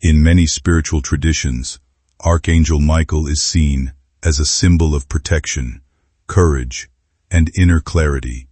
In many spiritual traditions, Archangel Michael is seen as a symbol of protection, courage, and inner clarity,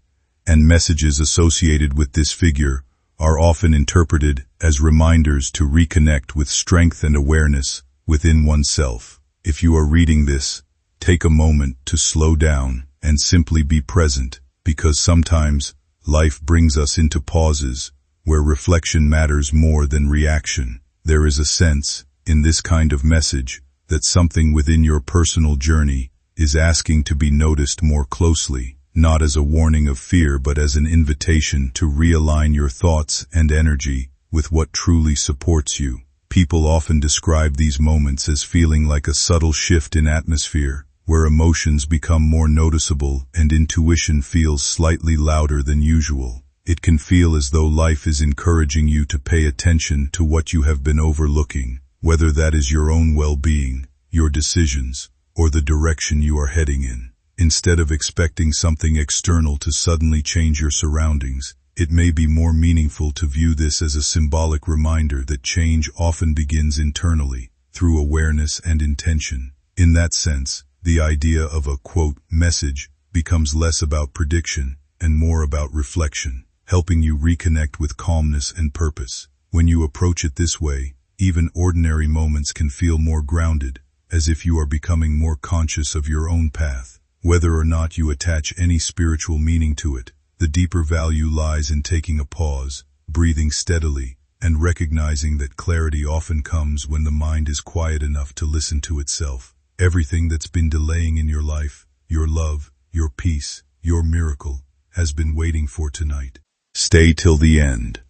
and messages associated with this figure are often interpreted as reminders to reconnect with strength and awareness within oneself. If you are reading this, take a moment to slow down and simply be present, because sometimes life brings us into pauses where reflection matters more than reaction. There is a sense, in this kind of message, that something within your personal journey is asking to be noticed more closely, not as a warning of fear but as an invitation to realign your thoughts and energy with what truly supports you. People often describe these moments as feeling like a subtle shift in atmosphere, where emotions become more noticeable and intuition feels slightly louder than usual. It can feel as though life is encouraging you to pay attention to what you have been overlooking, whether that is your own well-being, your decisions, or the direction you are heading in. Instead of expecting something external to suddenly change your surroundings, it may be more meaningful to view this as a symbolic reminder that change often begins internally, through awareness and intention. In that sense, the idea of a, quote, message becomes less about prediction and more about reflection, helping you reconnect with calmness and purpose. When you approach it this way, even ordinary moments can feel more grounded, as if you are becoming more conscious of your own path. Whether or not you attach any spiritual meaning to it, the deeper value lies in taking a pause, breathing steadily, and recognizing that clarity often comes when the mind is quiet enough to listen to itself. Everything that's been delaying in your life, your love, your peace, your miracle, has been waiting for tonight. Stay till the end,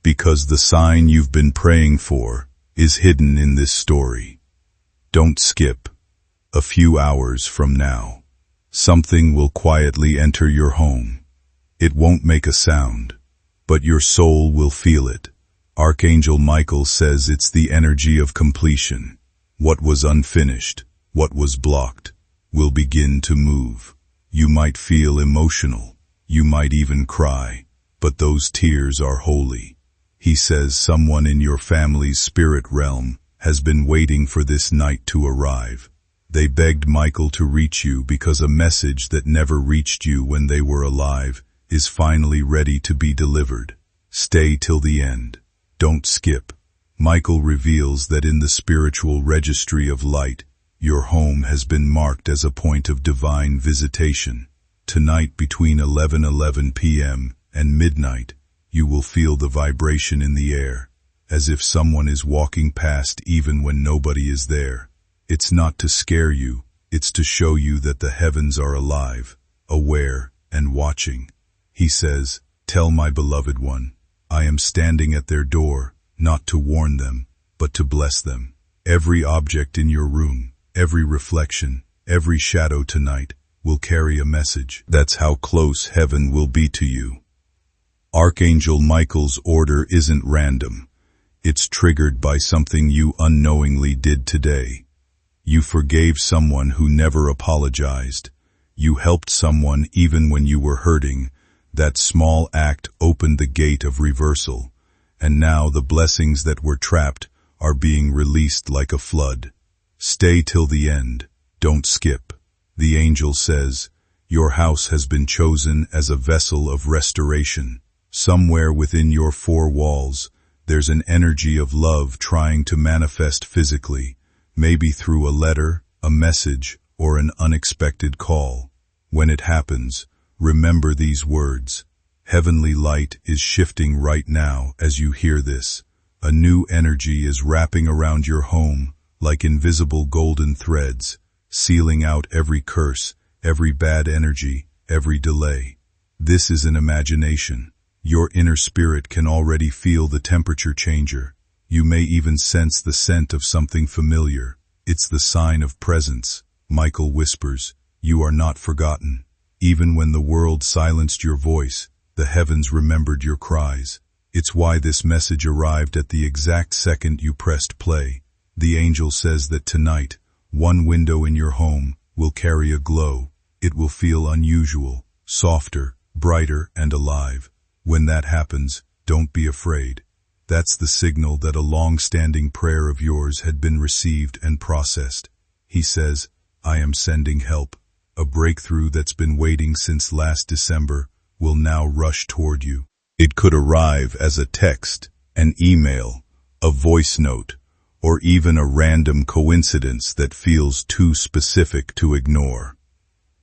because the sign you've been praying for is hidden in this story. Don't skip. A few hours from now, something will quietly enter your home. It won't make a sound, but your soul will feel it. Archangel Michael says it's the energy of completion. What was unfinished, what was blocked, will begin to move. You might feel emotional, you might even cry, but those tears are holy. He says someone in your family's spirit realm has been waiting for this night to arrive. They begged Michael to reach you because a message that never reached you when they were alive is finally ready to be delivered. Stay till the end. Don't skip. Michael reveals that in the spiritual registry of light, your home has been marked as a point of divine visitation. Tonight between 11:11 p.m. and midnight, you will feel the vibration in the air, as if someone is walking past even when nobody is there. It's not to scare you, it's to show you that the heavens are alive, aware, and watching. He says, "Tell my beloved one, I am standing at their door, not to warn them, but to bless them." Every object in your room, every reflection, every shadow tonight will carry a message. That's how close heaven will be to you. Archangel Michael's order isn't random. It's triggered by something you unknowingly did today. You forgave someone who never apologized. You helped someone even when you were hurting. That small act opened the gate of reversal, and now the blessings that were trapped are being released like a flood. Stay till the end. Don't skip. The angel says, your house has been chosen as a vessel of restoration. Somewhere within your four walls, there's an energy of love trying to manifest physically, maybe through a letter, a message, or an unexpected call. When it happens, remember these words. Heavenly light is shifting right now as you hear this. A new energy is wrapping around your home like invisible golden threads, sealing out every curse, every bad energy, every delay. This is an imagination. Your inner spirit can already feel the temperature changer. You may even sense the scent of something familiar. It's the sign of presence. Michael whispers, you are not forgotten. Even when the world silenced your voice, the heavens remembered your cries. It's why this message arrived at the exact second you pressed play. The angel says that tonight, one window in your home will carry a glow. It will feel unusual, softer, brighter, and alive. When that happens, don't be afraid. That's the signal that a long-standing prayer of yours had been received and processed. He says, I am sending help. A breakthrough that's been waiting since last December will now rush toward you. It could arrive as a text, an email, a voice note, or even a random coincidence that feels too specific to ignore.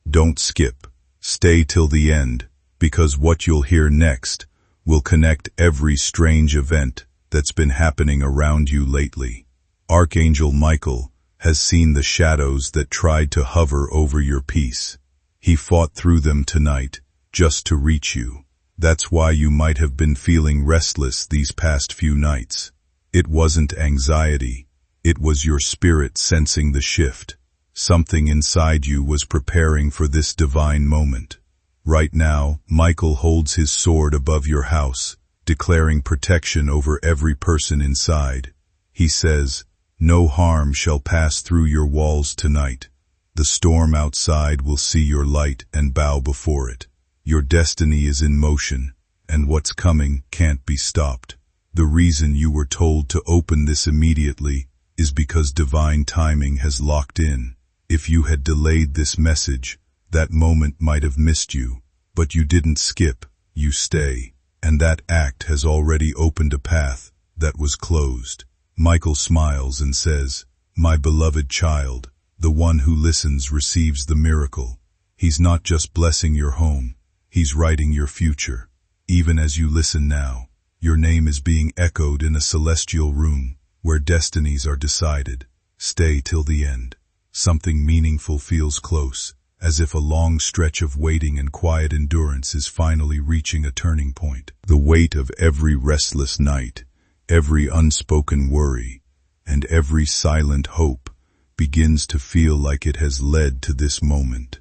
Don't skip. Stay till the end, because what you'll hear next will connect every strange event that's been happening around you lately. Archangel Michael has seen the shadows that tried to hover over your peace. He fought through them tonight just to reach you. That's why you might have been feeling restless these past few nights. It wasn't anxiety. It was your spirit sensing the shift. Something inside you was preparing for this divine moment. Right now, Michael holds his sword above your house, declaring protection over every person inside. He says, no harm shall pass through your walls tonight. The storm outside will see your light and bow before it. Your destiny is in motion, and what's coming can't be stopped. The reason you were told to open this immediately is because divine timing has locked in. If you had delayed this message, that moment might have missed you, but you didn't skip, you stay, and that act has already opened a path that was closed. Michael smiles and says, my beloved child, the one who listens receives the miracle. He's not just blessing your home, he's writing your future. Even as you listen now, your name is being echoed in a celestial room where destinies are decided. Stay till the end. Something meaningful feels close, as if a long stretch of waiting and quiet endurance is finally reaching a turning point. The weight of every restless night, every unspoken worry, and every silent hope begins to feel like it has led to this moment.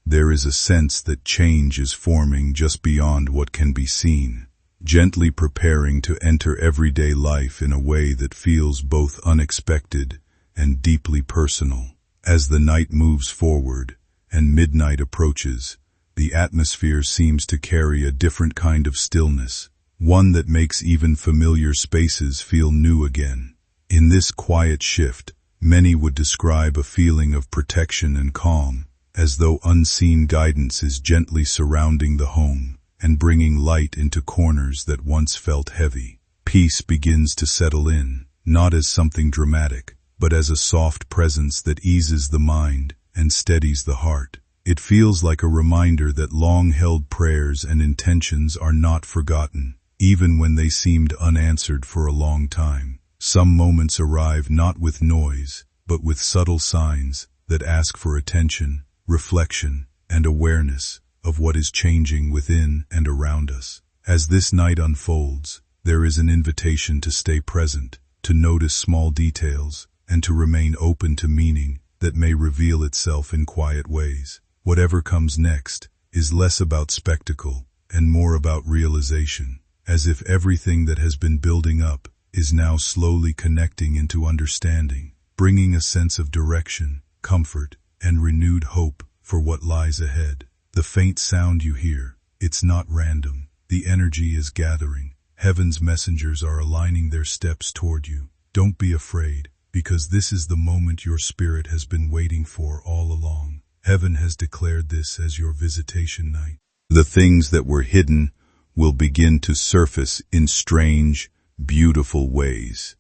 There is a sense that change is forming just beyond what can be seen, gently preparing to enter everyday life in a way that feels both unexpected and deeply personal. As the night moves forward and midnight approaches, the atmosphere seems to carry a different kind of stillness, one that makes even familiar spaces feel new again. In this quiet shift, many would describe a feeling of protection and calm, as though unseen guidance is gently surrounding the home and bringing light into corners that once felt heavy. Peace begins to settle in, not as something dramatic, but as a soft presence that eases the mind and steadies the heart. It feels like a reminder that long-held prayers and intentions are not forgotten, even when they seemed unanswered for a long time. Some moments arrive not with noise, but with subtle signs that ask for attention, reflection, and awareness of what is changing within and around us. As this night unfolds, there is an invitation to stay present, to notice small details, and to remain open to meaning that may reveal itself in quiet ways. Whatever comes next is less about spectacle and more about realization, as if everything that has been building up is now slowly connecting into understanding, bringing a sense of direction, comfort, and renewed hope for what lies ahead. The faint sound you hear, it's not random. The energy is gathering. Heaven's messengers are aligning their steps toward you. Don't be afraid, because this is the moment your spirit has been waiting for all along. Heaven has declared this as your visitation night. The things that were hidden will begin to surface in strange, beautiful ways.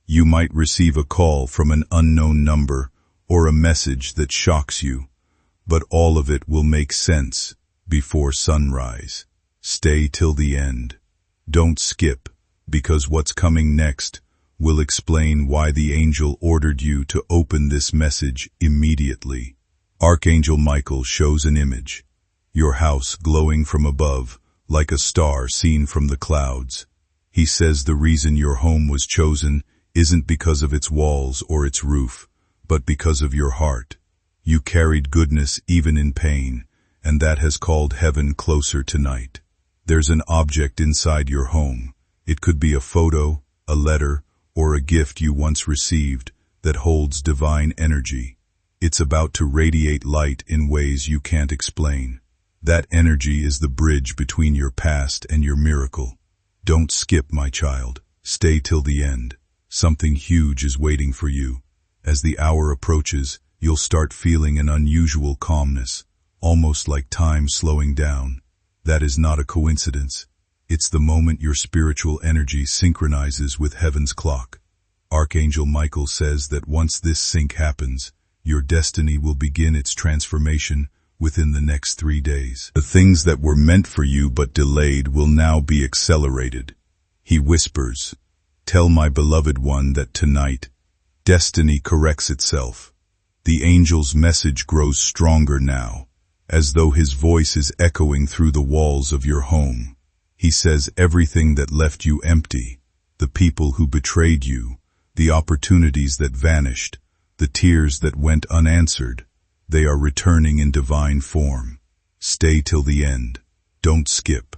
You might receive a call from an unknown number or a message that shocks you, but all of it will make sense before sunrise. Stay till the end. Don't skip, because what's coming next will explain why the angel ordered you to open this message immediately. Archangel Michael shows an image, your house glowing from above like a star seen from the clouds. He says the reason your home was chosen isn't because of its walls or its roof, but because of your heart. You carried goodness even in pain, and that has called heaven closer tonight. There's an object inside your home. It could be a photo, a letter, or a gift you once received that holds divine energy. It's about to radiate light in ways you can't explain. That energy is the bridge between your past and your miracle. Don't skip, my child. Stay till the end. Something huge is waiting for you. As the hour approaches, you'll start feeling an unusual calmness, almost like time slowing down. That is not a coincidence. It's the moment your spiritual energy synchronizes with heaven's clock. Archangel Michael says that once this sync happens, your destiny will begin its transformation within the next 3 days. The things that were meant for you but delayed will now be accelerated. He whispers, "Tell my beloved one that tonight, destiny corrects itself." The angel's message grows stronger now, as though his voice is echoing through the walls of your home. He says everything that left you empty, the people who betrayed you, the opportunities that vanished, the tears that went unanswered, they are returning in divine form. Stay till the end. Don't skip.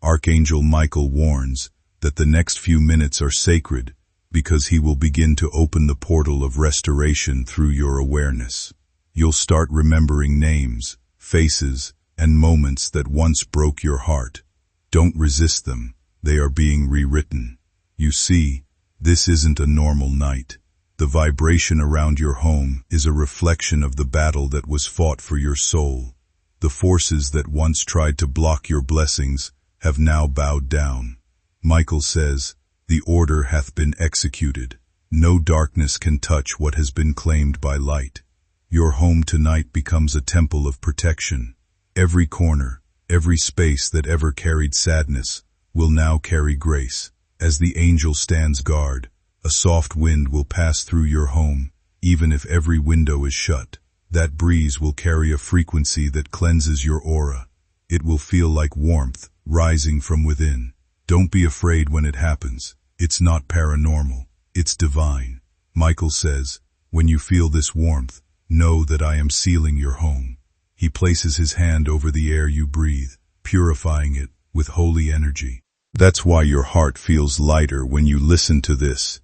Archangel Michael warns that the next few minutes are sacred because he will begin to open the portal of restoration through your awareness. You'll start remembering names, faces, and moments that once broke your heart. Don't resist them. They are being rewritten. You see, this isn't a normal night. The vibration around your home is a reflection of the battle that was fought for your soul. The forces that once tried to block your blessings have now bowed down. Michael says, "The order hath been executed. No darkness can touch what has been claimed by light." Your home tonight becomes a temple of protection. Every corner, every space that ever carried sadness will now carry grace. As the angel stands guard, a soft wind will pass through your home, even if every window is shut. That breeze will carry a frequency that cleanses your aura. It will feel like warmth rising from within. Don't be afraid when it happens. It's not paranormal. It's divine. Michael says, when you feel this warmth, know that I am sealing your home. He places his hand over the air you breathe, purifying it with holy energy. That's why your heart feels lighter when you listen to this,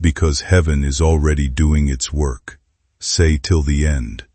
because heaven is already doing its work. Say till the end.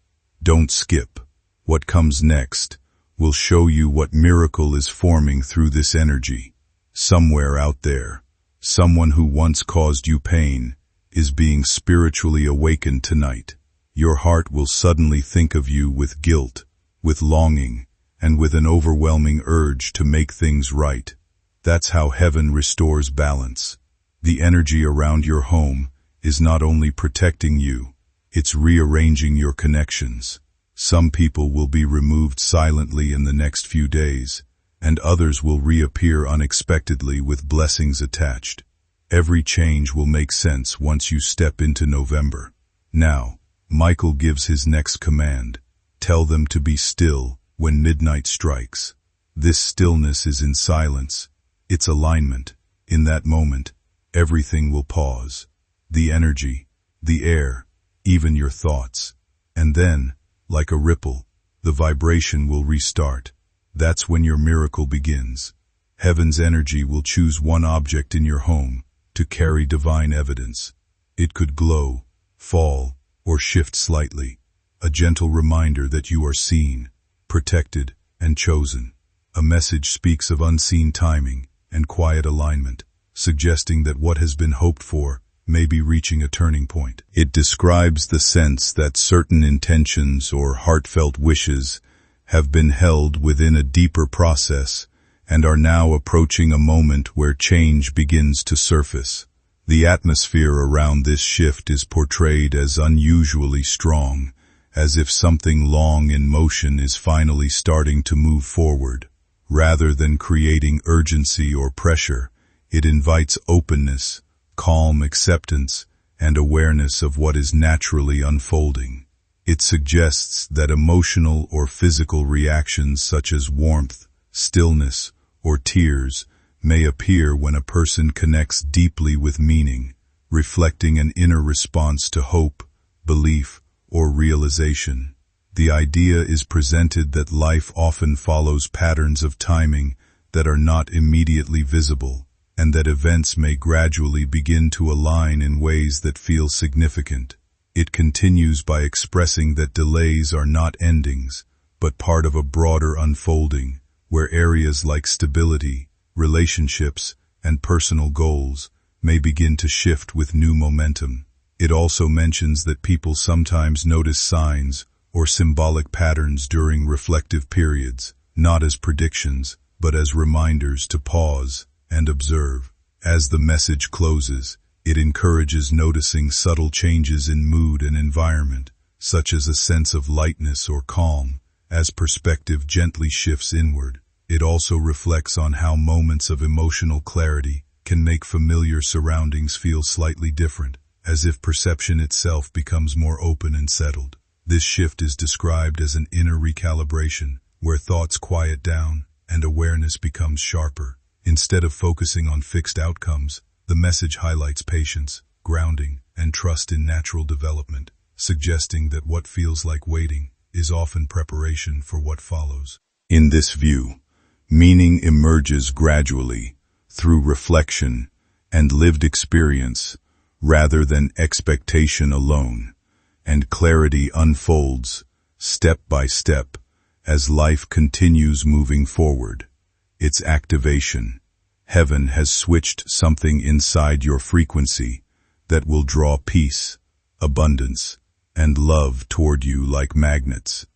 Don't skip. What comes next will show you what miracle is forming through this energy. Somewhere out there, someone who once caused you pain is being spiritually awakened tonight. Your heart will suddenly think of you with guilt, with longing, and with an overwhelming urge to make things right. That's how heaven restores balance. The energy around your home is not only protecting you, it's rearranging your connections. Some people will be removed silently in the next few days, and others will reappear unexpectedly with blessings attached. Every change will make sense once you step into November. Now, Michael gives his next command. Tell them to be still when midnight strikes. This stillness is in silence. It's alignment. In that moment, everything will pause. The energy, the air, even your thoughts. And then, like a ripple, the vibration will restart. That's when your miracle begins. Heaven's energy will choose one object in your home to carry divine evidence. It could glow, fall, or shift slightly. A gentle reminder that you are seen, protected, and chosen. A message speaks of unseen timing and quiet alignment, suggesting that what has been hoped for may be reaching a turning point. It describes the sense that certain intentions or heartfelt wishes have been held within a deeper process and are now approaching a moment where change begins to surface. The atmosphere around this shift is portrayed as unusually strong, as if something long in motion is finally starting to move forward. Rather than creating urgency or pressure, it invites openness, calm acceptance, and awareness of what is naturally unfolding. It suggests that emotional or physical reactions such as warmth, stillness, or tears may appear when a person connects deeply with meaning, reflecting an inner response to hope, belief, or realization. The idea is presented that life often follows patterns of timing that are not immediately visible, and that events may gradually begin to align in ways that feel significant. It continues by expressing that delays are not endings, but part of a broader unfolding, where areas like stability, relationships, and personal goals may begin to shift with new momentum. It also mentions that people sometimes notice signs or symbolic patterns during reflective periods, not as predictions, but as reminders to pause and observe. As the message closes, it encourages noticing subtle changes in mood and environment, such as a sense of lightness or calm, as perspective gently shifts inward. It also reflects on how moments of emotional clarity can make familiar surroundings feel slightly different, as if perception itself becomes more open and settled. This shift is described as an inner recalibration, where thoughts quiet down and awareness becomes sharper. Instead of focusing on fixed outcomes, the message highlights patience, grounding, and trust in natural development, suggesting that what feels like waiting is often preparation for what follows. In this view, meaning emerges gradually through reflection and lived experience rather than expectation alone, and clarity unfolds step by step as life continues moving forward. Its activation. Heaven has switched something inside your frequency that will draw peace, abundance, and love toward you like magnets,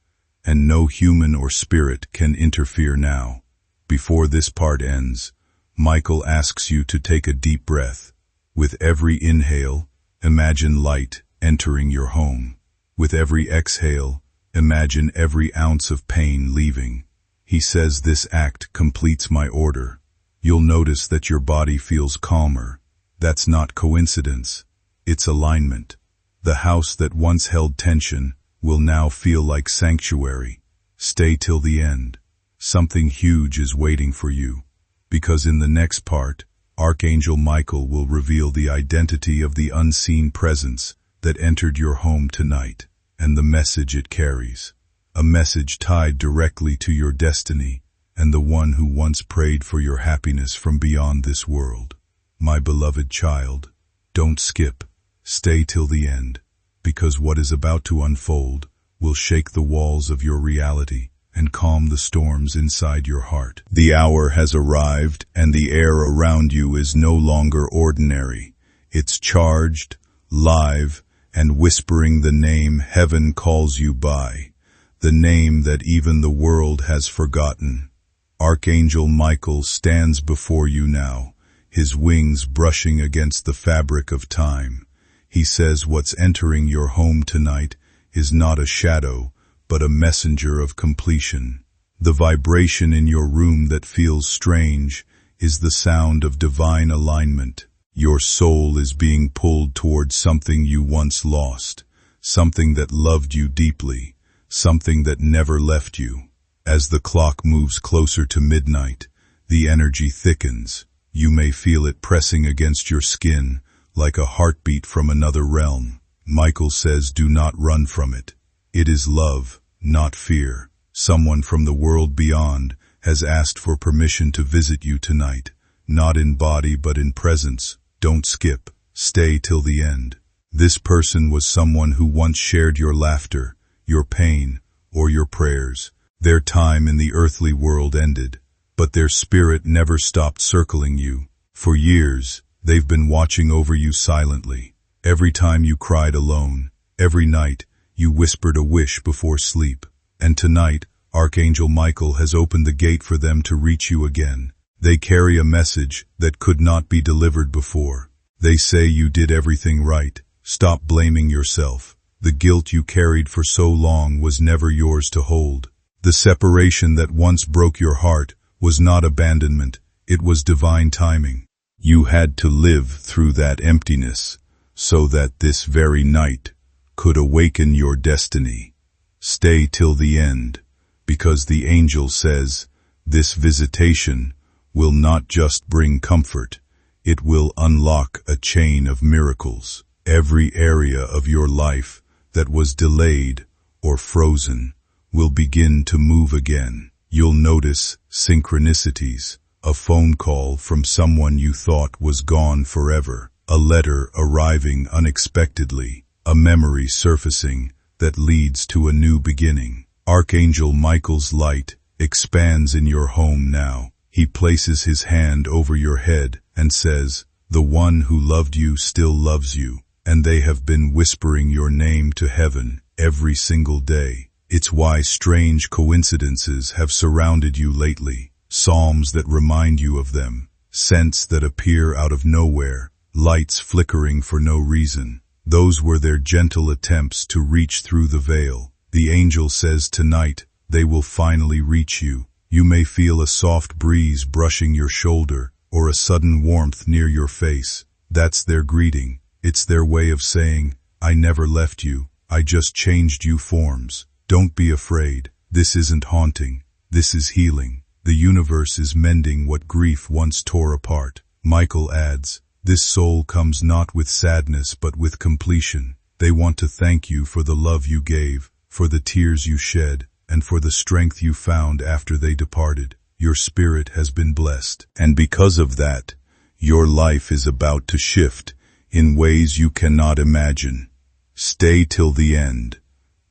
and no human or spirit can interfere now. Before this part ends, Michael asks you to take a deep breath. With every inhale, imagine light entering your home. With every exhale, imagine every ounce of pain leaving. He says this act completes my order. You'll notice that your body feels calmer. That's not coincidence. It's alignment. The house that once held tension will now feel like sanctuary. Stay till the end. Something huge is waiting for you. Because in the next part, Archangel Michael will reveal the identity of the unseen presence that entered your home tonight, and the message it carries. A message tied directly to your destiny and the one who once prayed for your happiness from beyond this world. My beloved child, don't skip. Stay till the end, because what is about to unfold will shake the walls of your reality and calm the storms inside your heart. The hour has arrived, and the air around you is no longer ordinary. It's charged, live, and whispering the name heaven calls you by, the name that even the world has forgotten. Archangel Michael stands before you now, his wings brushing against the fabric of time. He says what's entering your home tonight is not a shadow, but a messenger of completion. The vibration in your room that feels strange is the sound of divine alignment. Your soul is being pulled towards something you once lost, something that loved you deeply, something that never left you. As the clock moves closer to midnight, the energy thickens. You may feel it pressing against your skin like a heartbeat from another realm. Michael says do not run from it. It is love, not fear. Someone from the world beyond has asked for permission to visit you tonight, not in body but in presence. Don't skip. Stay till the end. This person was someone who once shared your laughter, your pain, or your prayers. Their time in the earthly world ended, but their spirit never stopped circling you. For years, they've been watching over you silently. Every time you cried alone, every night, you whispered a wish before sleep. And tonight, Archangel Michael has opened the gate for them to reach you again. They carry a message that could not be delivered before. They say you did everything right. Stop blaming yourself. The guilt you carried for so long was never yours to hold. The separation that once broke your heart was not abandonment, it was divine timing. You had to live through that emptiness so that this very night could awaken your destiny. Stay till the end, because the angel says this visitation will not just bring comfort, it will unlock a chain of miracles. Every area of your life that was delayed or frozen will begin to move again. You'll notice synchronicities, a phone call from someone you thought was gone forever, a letter arriving unexpectedly, a memory surfacing that leads to a new beginning. Archangel Michael's light expands in your home now. He places his hand over your head and says, The one who loved you still loves you, and they have been whispering your name to heaven every single day. It's why strange coincidences have surrounded you lately, psalms that remind you of them, scents that appear out of nowhere, lights flickering for no reason. Those were their gentle attempts to reach through the veil. The angel says tonight, they will finally reach you. You may feel a soft breeze brushing your shoulder, or a sudden warmth near your face. That's their greeting. It's their way of saying, I never left you, I just changed you forms. Don't be afraid. This isn't haunting. This is healing. The universe is mending what grief once tore apart. Michael adds, this soul comes not with sadness but with completion. They want to thank you for the love you gave, for the tears you shed, and for the strength you found after they departed. Your spirit has been blessed. And because of that, your life is about to shift in ways you cannot imagine. Stay till the end.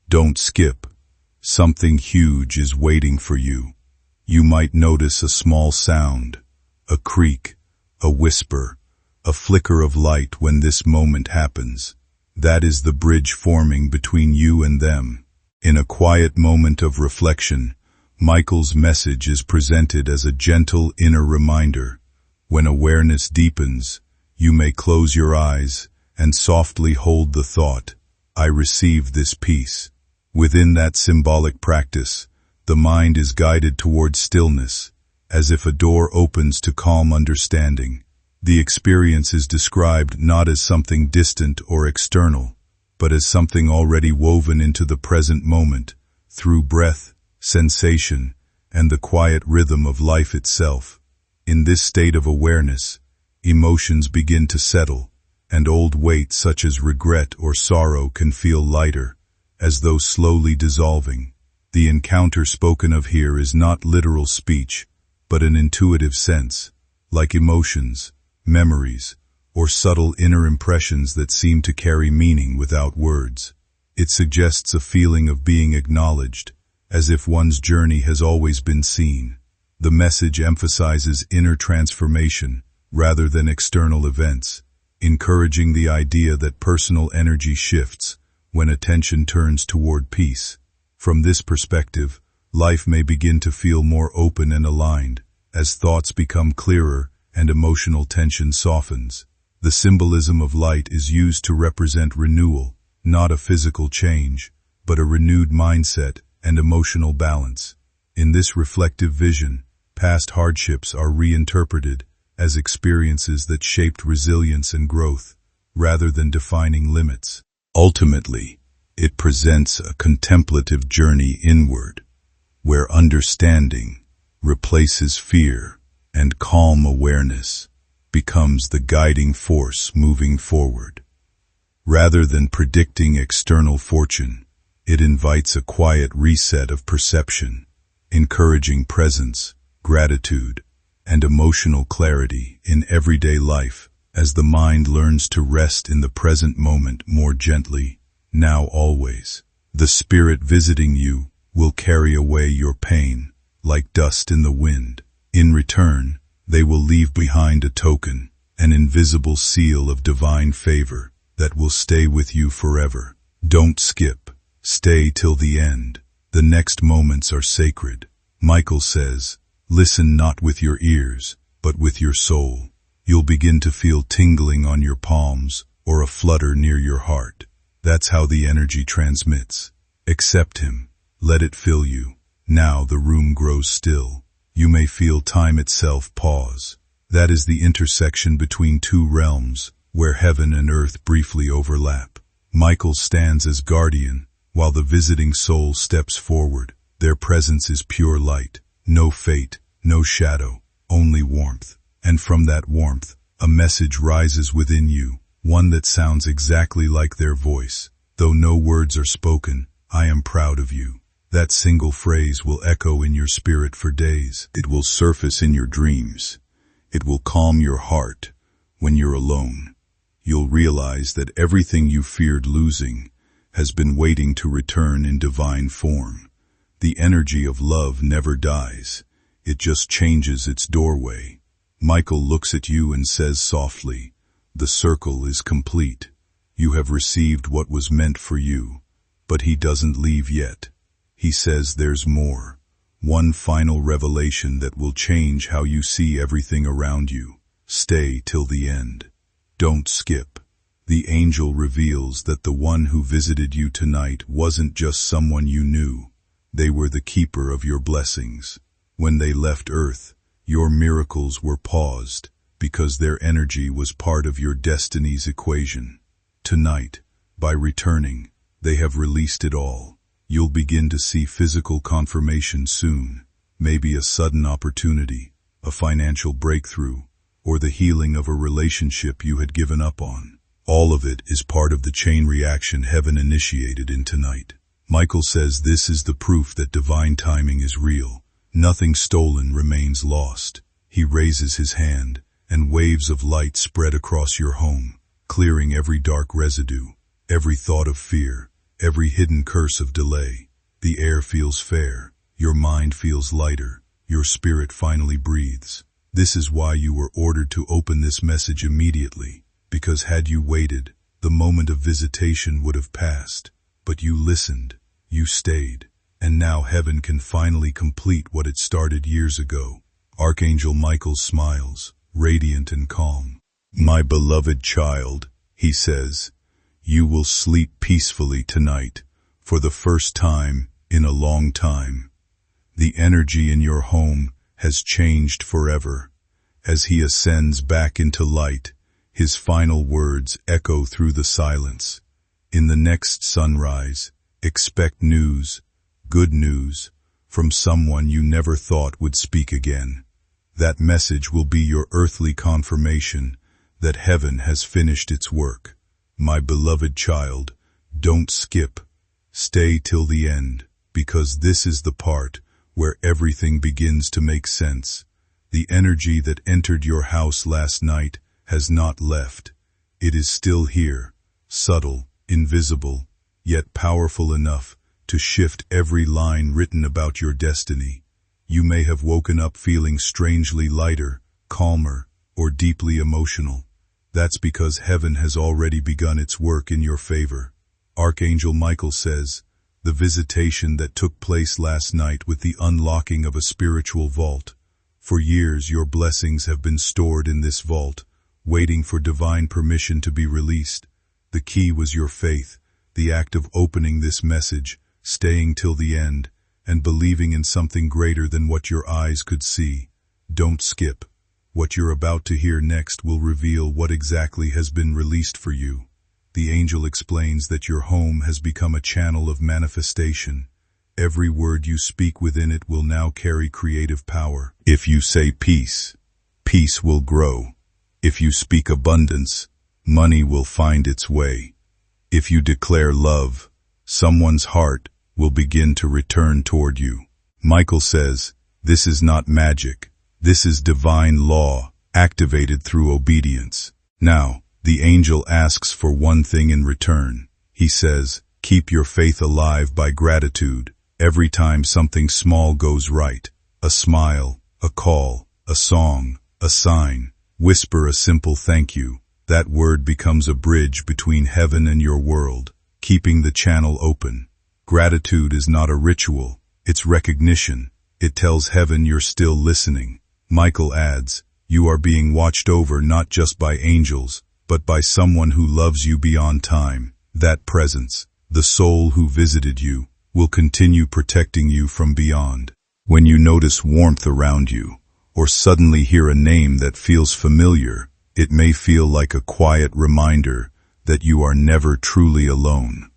Don't skip. Something huge is waiting for you. You might notice a small sound, a creak, a whisper, a flicker of light when this moment happens. That is the bridge forming between you and them. In a quiet moment of reflection, Michael's message is presented as a gentle inner reminder. When awareness deepens, you may close your eyes and softly hold the thought, I receive this peace. Within that symbolic practice, the mind is guided toward stillness, as if a door opens to calm understanding. The experience is described not as something distant or external, but as something already woven into the present moment, through breath, sensation, and the quiet rhythm of life itself. In this state of awareness, emotions begin to settle, and old weights such as regret or sorrow can feel lighter, as though slowly dissolving. The encounter spoken of here is not literal speech, but an intuitive sense, like emotions, memories, or subtle inner impressions that seem to carry meaning without words. It suggests a feeling of being acknowledged, as if one's journey has always been seen. The message emphasizes inner transformation rather than external events, encouraging the idea that personal energy shifts when attention turns toward peace. From this perspective, life may begin to feel more open and aligned, as thoughts become clearer and emotional tension softens. The symbolism of light is used to represent renewal, not a physical change, but a renewed mindset and emotional balance. In this reflective vision, past hardships are reinterpreted as experiences that shaped resilience and growth, rather than defining limits. Ultimately, it presents a contemplative journey inward, where understanding replaces fear and calm awareness becomes the guiding force moving forward. Rather than predicting external fortune, it invites a quiet reset of perception, encouraging presence, gratitude, and emotional clarity in everyday life as the mind learns to rest in the present moment more gently. Now always, the spirit visiting you will carry away your pain like dust in the wind. In return, they will leave behind a token, an invisible seal of divine favor that will stay with you forever. Don't skip. Stay till the end. The next moments are sacred. Michael says, listen not with your ears, but with your soul. You'll begin to feel tingling on your palms or a flutter near your heart. That's how the energy transmits. Accept him. Let it fill you. Now the room grows still. You may feel time itself pause. That is the intersection between two realms, where heaven and earth briefly overlap. Michael stands as guardian, while the visiting soul steps forward. Their presence is pure light. No fate, no shadow, only warmth. And from that warmth, a message rises within you, one that sounds exactly like their voice. Though no words are spoken, I am proud of you. That single phrase will echo in your spirit for days. It will surface in your dreams. It will calm your heart when you're alone. You'll realize that everything you feared losing has been waiting to return in divine form. The energy of love never dies. It just changes its doorway. Michael looks at you and says softly, "The circle is complete. You have received what was meant for you." But he doesn't leave yet. He says there's more. One final revelation that will change how you see everything around you. Stay till the end. Don't skip. The angel reveals that the one who visited you tonight wasn't just someone you knew. They were the keeper of your blessings. When they left Earth, your miracles were paused because their energy was part of your destiny's equation. Tonight, by returning, they have released it all. You'll begin to see physical confirmation soon, maybe a sudden opportunity, a financial breakthrough, or the healing of a relationship you had given up on. All of it is part of the chain reaction heaven initiated in tonight. Michael says this is the proof that divine timing is real. Nothing stolen remains lost. He raises his hand, and waves of light spread across your home, clearing every dark residue, every thought of fear, every hidden curse of delay. The air feels fair, your mind feels lighter, your spirit finally breathes. This is why you were ordered to open this message immediately, because had you waited, the moment of visitation would have passed. But you listened, you stayed, and now heaven can finally complete what it started years ago. Archangel Michael smiles, radiant and calm. "My beloved child," he says, "you will sleep peacefully tonight, for the first time in a long time. The energy in your home has changed forever." As he ascends back into light, his final words echo through the silence. In the next sunrise, expect news, good news, from someone you never thought would speak again. That message will be your earthly confirmation that heaven has finished its work. My beloved child, don't skip. Stay till the end, because this is the part where everything begins to make sense. The energy that entered your house last night has not left. It is still here, subtle, invisible, yet powerful enough to shift every line written about your destiny. You may have woken up feeling strangely lighter, calmer, or deeply emotional. That's because heaven has already begun its work in your favor. Archangel Michael says, the visitation that took place last night with the unlocking of a spiritual vault. For years your blessings have been stored in this vault, waiting for divine permission to be released. The key was your faith, the act of opening this message, staying till the end, and believing in something greater than what your eyes could see. Don't skip. What you're about to hear next will reveal what exactly has been released for you. The angel explains that your home has become a channel of manifestation. Every word you speak within it will now carry creative power. If you say peace, peace will grow. If you speak abundance, money will find its way. If you declare love, someone's heart will begin to return toward you. Michael says, this is not magic. This is divine law, activated through obedience. Now, the angel asks for one thing in return. He says, keep your faith alive by gratitude. Every time something small goes right, a smile, a call, a song, a sign, whisper a simple thank you. That word becomes a bridge between heaven and your world, keeping the channel open. Gratitude is not a ritual, it's recognition. It tells heaven you're still listening. Michael adds, you are being watched over not just by angels, but by someone who loves you beyond time. That presence, the soul who visited you, will continue protecting you from beyond. When you notice warmth around you, or suddenly hear a name that feels familiar, it may feel like a quiet reminder that you are never truly alone.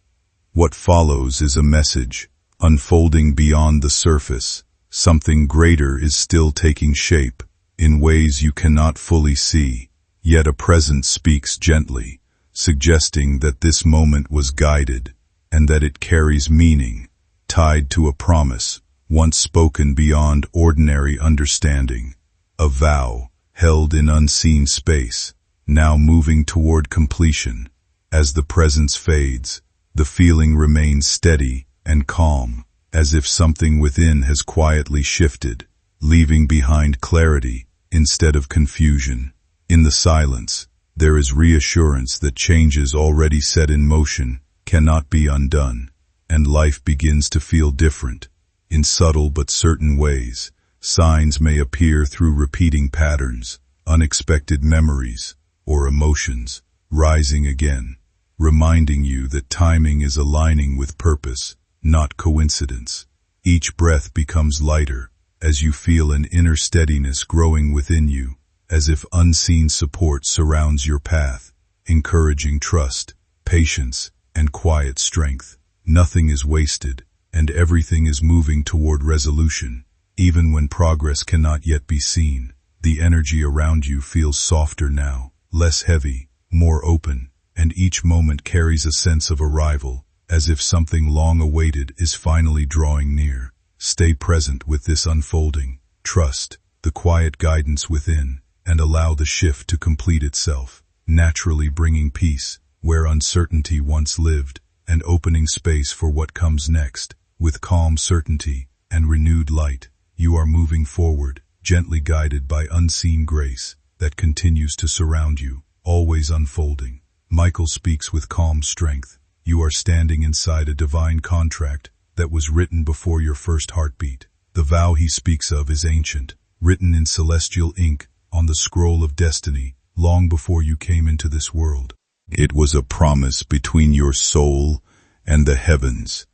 What follows is a message, unfolding beyond the surface. Something greater is still taking shape, in ways you cannot fully see. Yet a presence speaks gently, suggesting that this moment was guided, and that it carries meaning, tied to a promise, once spoken beyond ordinary understanding. A vow, held in unseen space, now moving toward completion. As the presence fades, the feeling remains steady and calm, as if something within has quietly shifted, leaving behind clarity instead of confusion. In the silence, there is reassurance that changes already set in motion cannot be undone, and life begins to feel different. In subtle but certain ways, signs may appear through repeating patterns, unexpected memories, or emotions, rising again, reminding you that timing is aligning with purpose, not coincidence. Each breath becomes lighter, as you feel an inner steadiness growing within you, as if unseen support surrounds your path, encouraging trust, patience, and quiet strength. Nothing is wasted, and everything is moving toward resolution. Even when progress cannot yet be seen, the energy around you feels softer now, less heavy, more open, and each moment carries a sense of arrival, as if something long awaited is finally drawing near. Stay present with this unfolding, trust the quiet guidance within, and allow the shift to complete itself, naturally bringing peace where uncertainty once lived, and opening space for what comes next. With calm certainty and renewed light, you are moving forward, gently guided by unseen grace that continues to surround you, always unfolding. Michael speaks with calm strength. You are standing inside a divine contract that was written before your first heartbeat. The vow he speaks of is ancient, written in celestial ink on the scroll of destiny, long before you came into this world. It was a promise between your soul and the heavens,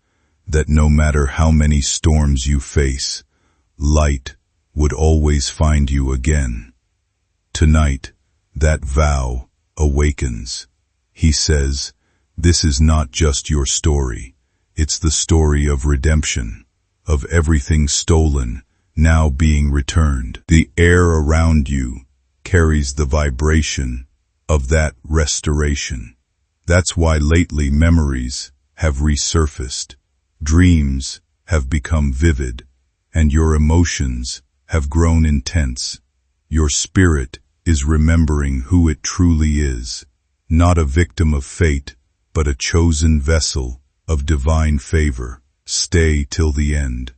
that no matter how many storms you face, light would always find you again. Tonight, that vow awakens. He says, this is not just your story. It's the story of redemption, of everything stolen, now being returned. The air around you carries the vibration of that restoration. That's why lately memories have resurfaced. Dreams have become vivid, and your emotions have grown intense. Your spirit is remembering who it truly is, not a victim of fate, but a chosen vessel of divine favor. Stay till the end.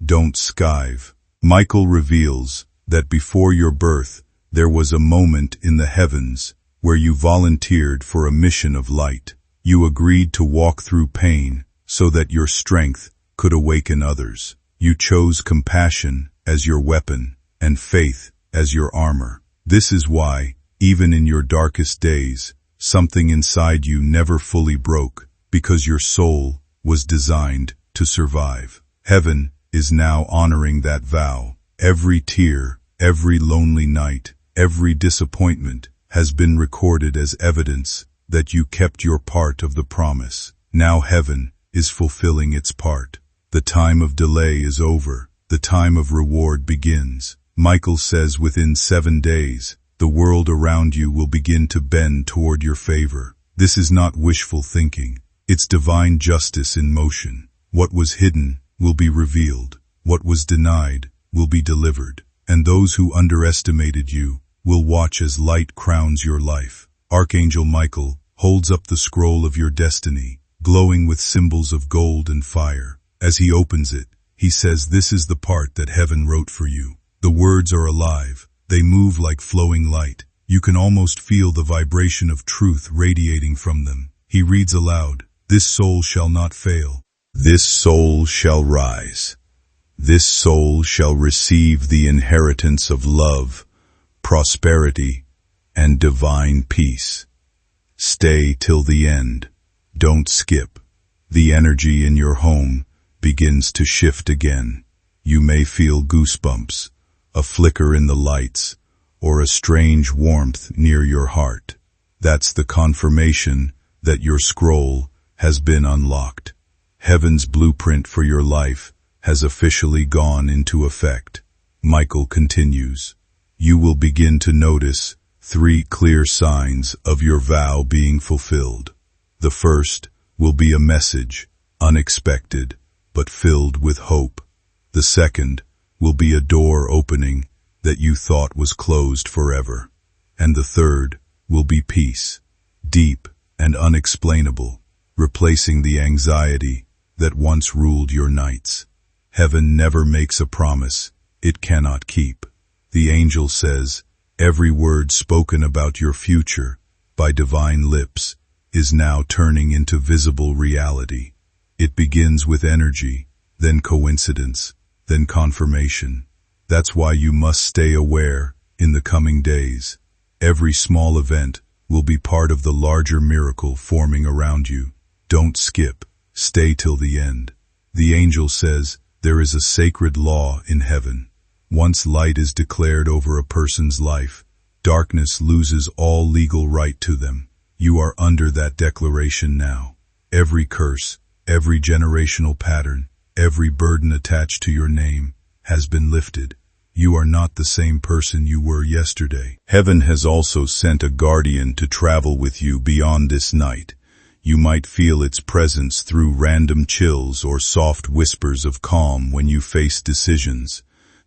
Don't skive. Michael reveals that before your birth, there was a moment in the heavens where you volunteered for a mission of light. You agreed to walk through pain so that your strength could awaken others. You chose compassion as your weapon and faith as your armor. This is why, even in your darkest days, something inside you never fully broke, because your soul was designed to survive. Heaven is now honoring that vow. Every tear, every lonely night, every disappointment has been recorded as evidence that you kept your part of the promise. Now heaven is fulfilling its part. The time of delay is over. The time of reward begins. Michael says within 7 days, the world around you will begin to bend toward your favor. This is not wishful thinking. It's divine justice in motion. What was hidden will be revealed. What was denied will be delivered. And those who underestimated you will watch as light crowns your life. Archangel Michael holds up the scroll of your destiny, glowing with symbols of gold and fire. As he opens it, he says, this is the part that heaven wrote for you. The words are alive. They move like flowing light. You can almost feel the vibration of truth radiating from them. He reads aloud, this soul shall not fail. This soul shall rise. This soul shall receive the inheritance of love, prosperity, and divine peace. Stay till the end. Don't skip. The energy in your home begins to shift again. You may feel goosebumps, a flicker in the lights, or a strange warmth near your heart. That's the confirmation that your scroll has been unlocked. Heaven's blueprint for your life has officially gone into effect. Michael continues, you will begin to notice 3 clear signs of your vow being fulfilled. The first will be a message, unexpected, but filled with hope. The second will be a door opening that you thought was closed forever. And the third will be peace, deep and unexplainable, replacing the anxiety that once ruled your nights. Heaven never makes a promise it cannot keep. The angel says, every word spoken about your future by divine lips is now turning into visible reality. It begins with energy, then coincidence, then confirmation. That's why you must stay aware in the coming days. Every small event will be part of the larger miracle forming around you. Don't skip. Stay till the end. The angel says there is a sacred law in heaven. Once light is declared over a person's life, darkness loses all legal right to them. You are under that declaration now. Every curse, every generational pattern, every burden attached to your name has been lifted. You are not the same person you were yesterday. Heaven has also sent a guardian to travel with you beyond this night. You might feel its presence through random chills or soft whispers of calm when you face decisions.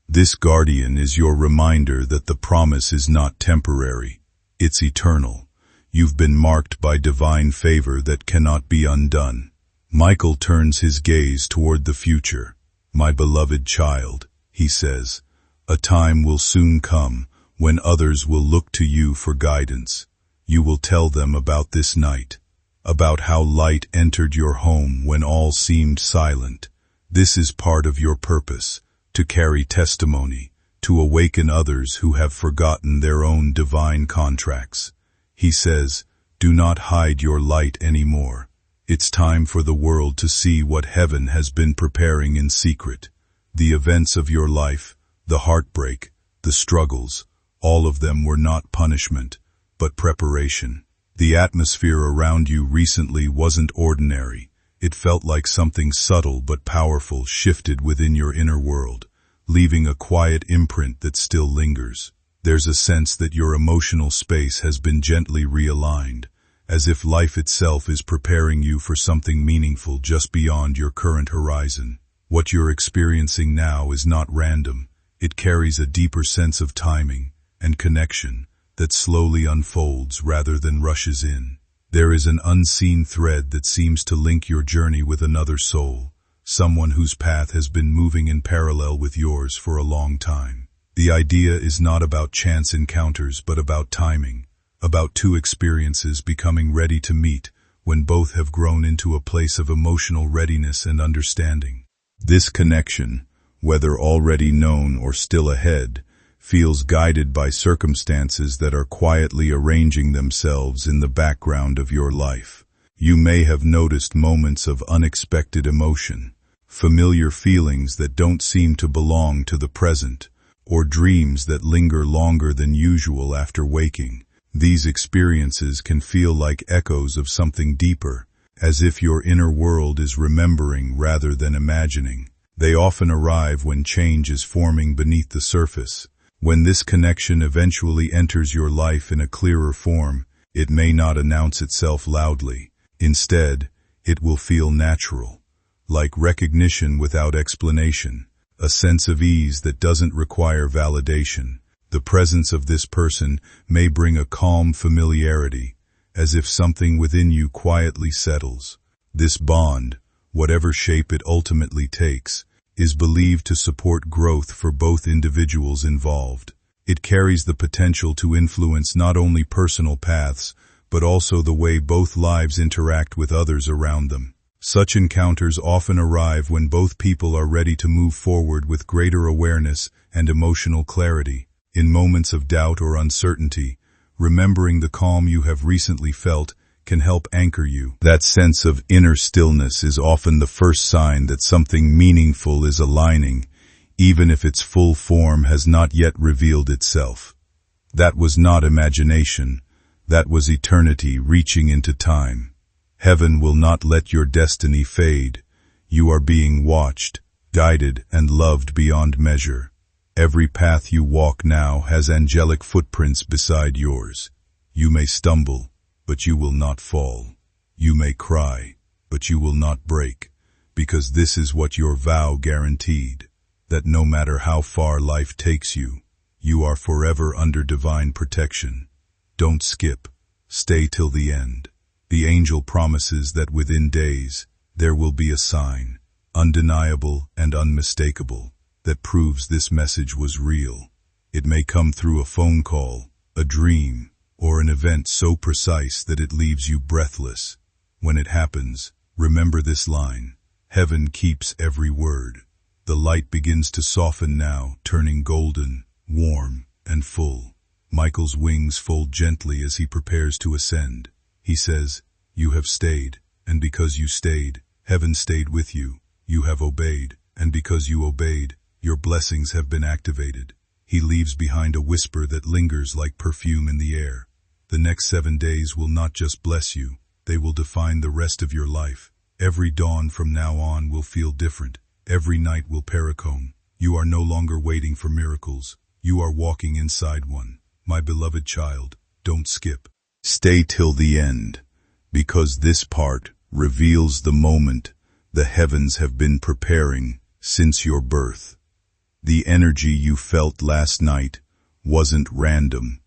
This guardian is your reminder that the promise is not temporary. It's eternal. You've been marked by divine favor that cannot be undone. Michael turns his gaze toward the future. My beloved child, he says, a time will soon come when others will look to you for guidance. You will tell them about this night, about how light entered your home when all seemed silent. This is part of your purpose, to carry testimony, to awaken others who have forgotten their own divine contracts. He says, do not hide your light anymore. It's time for the world to see what heaven has been preparing in secret. The events of your life, the heartbreak, the struggles, all of them were not punishment, but preparation. The atmosphere around you recently wasn't ordinary. It felt like something subtle but powerful shifted within your inner world, leaving a quiet imprint that still lingers. There's a sense that your emotional space has been gently realigned, as if life itself is preparing you for something meaningful just beyond your current horizon. What you're experiencing now is not random. It carries a deeper sense of timing and connection that slowly unfolds rather than rushes in. There is an unseen thread that seems to link your journey with another soul, someone whose path has been moving in parallel with yours for a long time. The idea is not about chance encounters but about timing, about two experiences becoming ready to meet when both have grown into a place of emotional readiness and understanding. This connection, whether already known or still ahead, feels guided by circumstances that are quietly arranging themselves in the background of your life. You may have noticed moments of unexpected emotion, familiar feelings that don't seem to belong to the present, or dreams that linger longer than usual after waking. These experiences can feel like echoes of something deeper, as if your inner world is remembering rather than imagining. They often arrive when change is forming beneath the surface. When this connection eventually enters your life in a clearer form, it may not announce itself loudly. Instead, it will feel natural, like recognition without explanation, a sense of ease that doesn't require validation. The presence of this person may bring a calm familiarity, as if something within you quietly settles. This bond, whatever shape it ultimately takes, is believed to support growth for both individuals involved. It carries the potential to influence not only personal paths, but also the way both lives interact with others around them. Such encounters often arrive when both people are ready to move forward with greater awareness and emotional clarity. In moments of doubt or uncertainty, remembering the calm you have recently felt can help anchor you. That sense of inner stillness is often the first sign that something meaningful is aligning, even if its full form has not yet revealed itself. That was not imagination. That was eternity reaching into time. Heaven will not let your destiny fade. You are being watched, guided, and loved beyond measure. Every path you walk now has angelic footprints beside yours. You may stumble, but you will not fall. You may cry, but you will not break, because this is what your vow guaranteed, that no matter how far life takes you, you are forever under divine protection. Don't skip. Stay till the end. The angel promises that within days, there will be a sign, undeniable and unmistakable, that proves this message was real. It may come through a phone call, a dream, or an event so precise that it leaves you breathless. When it happens, remember this line: heaven keeps every word. The light begins to soften now, turning golden, warm, and full. Michael's wings fold gently as he prepares to ascend. He says, "You have stayed, and because you stayed, heaven stayed with you. You have obeyed, and because you obeyed, your blessings have been activated." He leaves behind a whisper that lingers like perfume in the air. The next 7 days will not just bless you, they will define the rest of your life. Every dawn from now on will feel different. Every night will paracomb. You are no longer waiting for miracles. You are walking inside one. My beloved child, don't skip. Stay till the end, because this part reveals the moment the heavens have been preparing since your birth. The energy you felt last night wasn't random.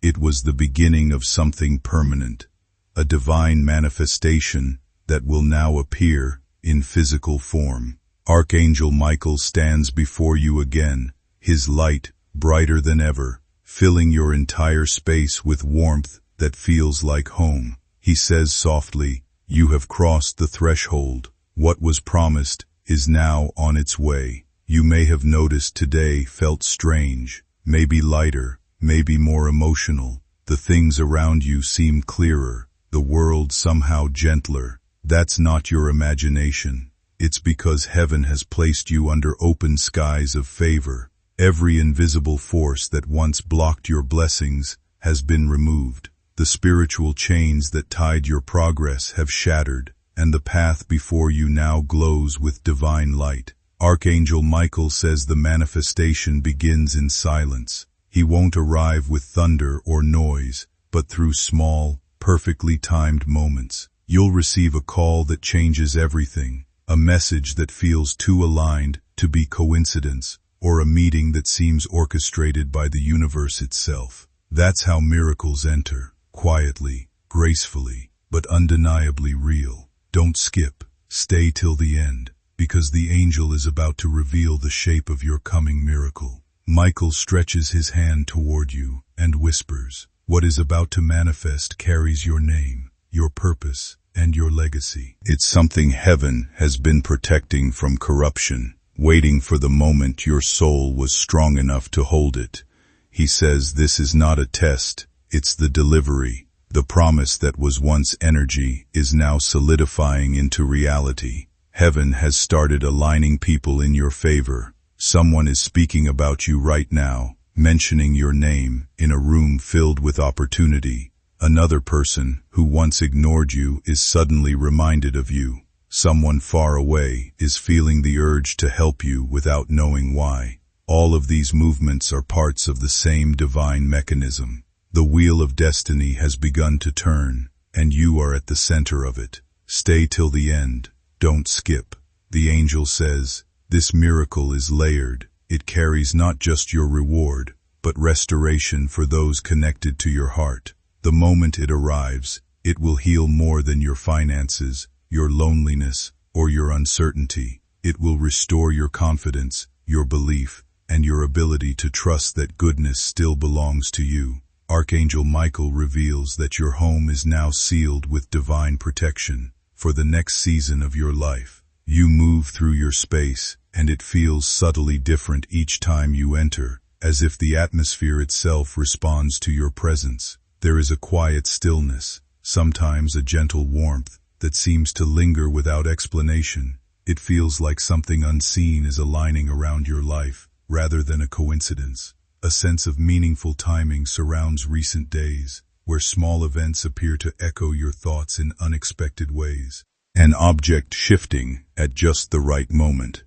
It was the beginning of something permanent, a divine manifestation that will now appear in physical form. Archangel Michael stands before you again, his light brighter than ever, filling your entire space with warmth that feels like home. He says softly, "You have crossed the threshold. What was promised is now on its way." You may have noticed today felt strange, maybe lighter, maybe more emotional. The things around you seem clearer, the world somehow gentler. That's not your imagination. It's because heaven has placed you under open skies of favor. Every invisible force that once blocked your blessings has been removed. The spiritual chains that tied your progress have shattered, and the path before you now glows with divine light. Archangel Michael says the manifestation begins in silence. He won't arrive with thunder or noise, but through small, perfectly timed moments. You'll receive a call that changes everything, a message that feels too aligned to be coincidence, or a meeting that seems orchestrated by the universe itself. That's how miracles enter, quietly, gracefully, but undeniably real. Don't skip. Stay till the end, because the angel is about to reveal the shape of your coming miracle. Michael stretches his hand toward you and whispers, "What is about to manifest carries your name, your purpose, and your legacy." It's something heaven has been protecting from corruption, waiting for the moment your soul was strong enough to hold it. He says this is not a test, it's the delivery. The promise that was once energy is now solidifying into reality. Heaven has started aligning people in your favor. Someone is speaking about you right now, mentioning your name in a room filled with opportunity. Another person who once ignored you is suddenly reminded of you. Someone far away is feeling the urge to help you without knowing why. All of these movements are parts of the same divine mechanism. The wheel of destiny has begun to turn, and you are at the center of it. Stay till the end. Don't skip. The angel says, this miracle is layered. It carries not just your reward, but restoration for those connected to your heart. The moment it arrives, it will heal more than your finances, your loneliness, or your uncertainty. It will restore your confidence, your belief, and your ability to trust that goodness still belongs to you. Archangel Michael reveals that your home is now sealed with divine protection. For the next season of your life, you move through your space, and it feels subtly different each time you enter, as if the atmosphere itself responds to your presence. There is a quiet stillness, sometimes a gentle warmth, that seems to linger without explanation. It feels like something unseen is aligning around your life, rather than a coincidence. A sense of meaningful timing surrounds recent days, where small events appear to echo your thoughts in unexpected ways. An object shifting at just the right moment,